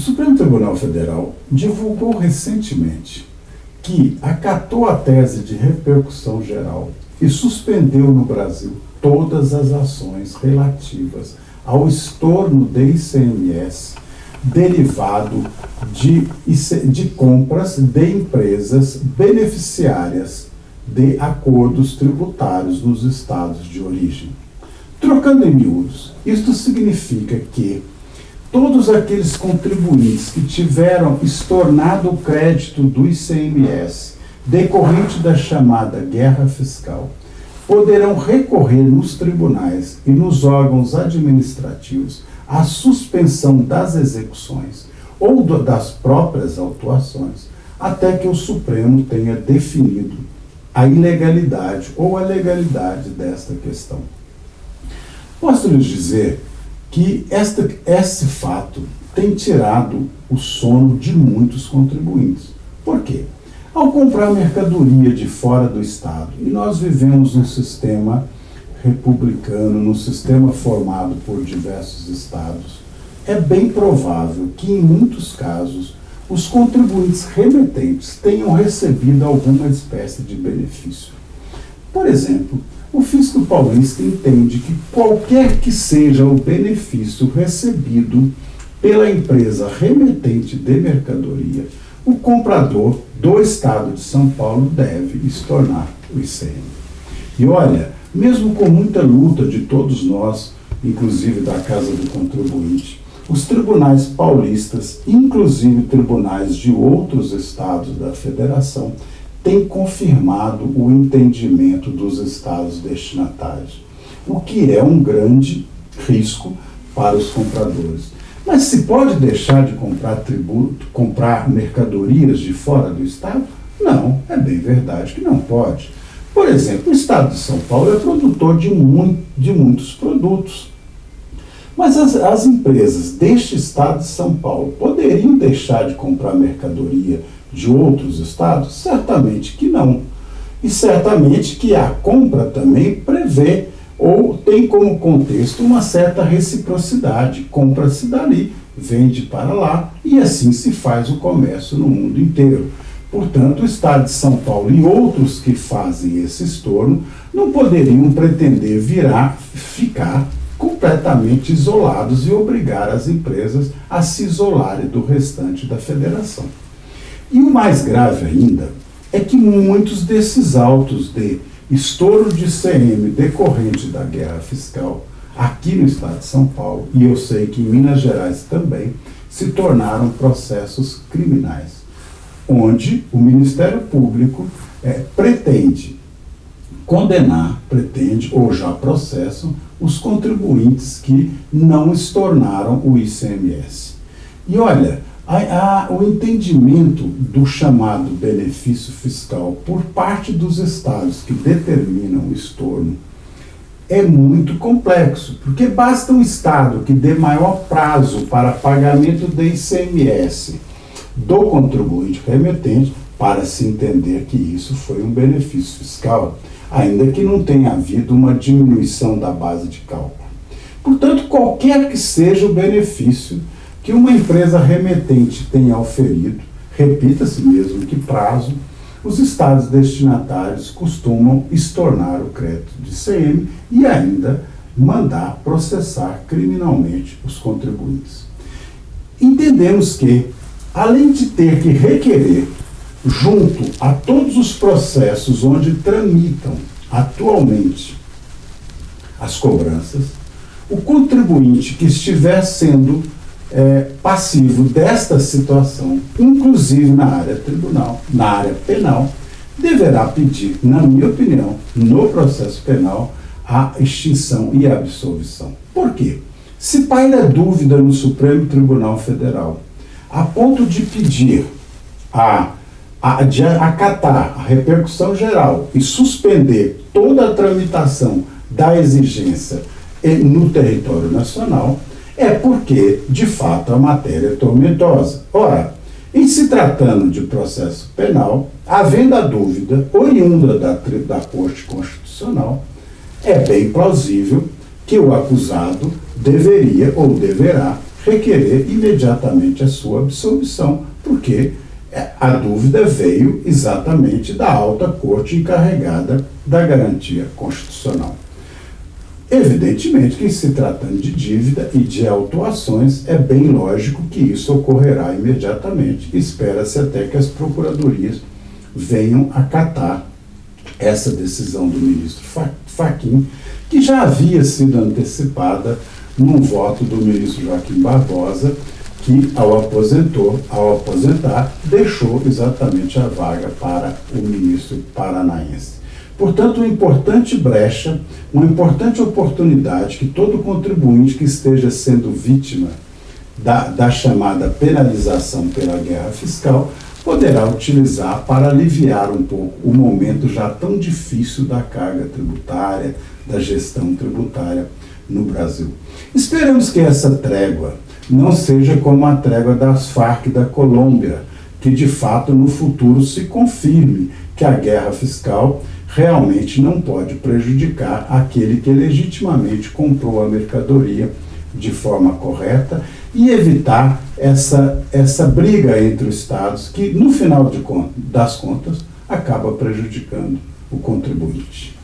Supremo Tribunal Federal divulgou recentemente que acatou a tese de repercussão geral e suspendeu no Brasil todas as ações relativas ao estorno de ICMS derivado de compras de empresas beneficiárias de acordos tributários nos estados de origem. Trocando em miúdos, isto significa que todos aqueles contribuintes que tiveram estornado o crédito do ICMS decorrente da chamada guerra fiscal poderão recorrer nos tribunais e nos órgãos administrativos à suspensão das execuções ou das próprias autuações até que o Supremo tenha definido a ilegalidade ou a legalidade desta questão. Posso lhes dizer que esse fato tem tirado o sono de muitos contribuintes. Por quê? Ao comprar mercadoria de fora do Estado, e nós vivemos num sistema republicano, num sistema formado por diversos estados, é bem provável que, em muitos casos, os contribuintes remetentes tenham recebido alguma espécie de benefício. Por exemplo, o fisco paulista entende que qualquer que seja o benefício recebido pela empresa remetente de mercadoria, o comprador do Estado de São Paulo deve estornar o ICM. E olha, mesmo com muita luta de todos nós, inclusive da Casa do Contribuinte, os tribunais paulistas, inclusive tribunais de outros estados da federação, têm confirmado o entendimento dos estados destinatários, o que é um grande risco para os compradores. Mas se pode deixar de comprar mercadorias de fora do Estado? Não, é bem verdade que não pode. Por exemplo, o Estado de São Paulo é produtor de muitos produtos. Mas as empresas deste Estado de São Paulo poderiam deixar de comprar mercadoria de outros estados? Certamente que não. E certamente que a compra também prevê ou tem como contexto uma certa reciprocidade. Compra-se dali, vende para lá e assim se faz o comércio no mundo inteiro. Portanto, o Estado de São Paulo e outros que fazem esse estorno não poderiam pretender ficar completamente isolados e obrigar as empresas a se isolarem do restante da federação. E o mais grave ainda é que muitos desses autos de estouro de ICM decorrente da guerra fiscal aqui no estado de São Paulo, e eu sei que em Minas Gerais também, se tornaram processos criminais, onde o Ministério Público pretende ou já processam os contribuintes que não estornaram o ICMS. E olha, o entendimento do chamado benefício fiscal por parte dos estados que determinam o estorno é muito complexo, porque basta um estado que dê maior prazo para pagamento de ICMS do contribuinte remetente para se entender que isso foi um benefício fiscal, ainda que não tenha havido uma diminuição da base de cálculo. Portanto, qualquer que seja o benefício que uma empresa remetente tenha auferido, repita-se mesmo que prazo, os estados destinatários costumam estornar o crédito de ICM e ainda mandar processar criminalmente os contribuintes. Entendemos que, além de ter que requerer, junto a todos os processos onde tramitam atualmente as cobranças, o contribuinte que estiver sendo passivo desta situação, inclusive na área penal, deverá pedir, na minha opinião, no processo penal, a extinção e a absolvição. Por quê? Se paira dúvida no Supremo Tribunal Federal, a ponto de pedir de acatar a repercussão geral e suspender toda a tramitação da exigência no território nacional, é porque, de fato, a matéria é tormentosa. Ora, em se tratando de processo penal, havendo a dúvida oriunda da Corte Constitucional, é bem plausível que o acusado deveria ou deverá requerer imediatamente a sua absolvição, porque a dúvida veio exatamente da alta corte encarregada da garantia constitucional. Evidentemente que, se tratando de dívida e de autuações, é bem lógico que isso ocorrerá imediatamente. Espera-se até que as procuradorias venham acatar essa decisão do ministro Fachin, que já havia sido antecipada num voto do ministro Joaquim Barbosa, que, ao aposentar, deixou exatamente a vaga para o ministro paranaense. Portanto, uma importante brecha, uma importante oportunidade que todo contribuinte que esteja sendo vítima da chamada penalização pela guerra fiscal poderá utilizar para aliviar um pouco o momento já tão difícil da carga tributária, da gestão tributária no Brasil. Esperamos que essa trégua não seja como a trégua das Farc da Colômbia, que de fato no futuro se confirme que a guerra fiscal realmente não pode prejudicar aquele que legitimamente comprou a mercadoria de forma correta e evitar essa briga entre os estados que, no final das contas, acaba prejudicando o contribuinte.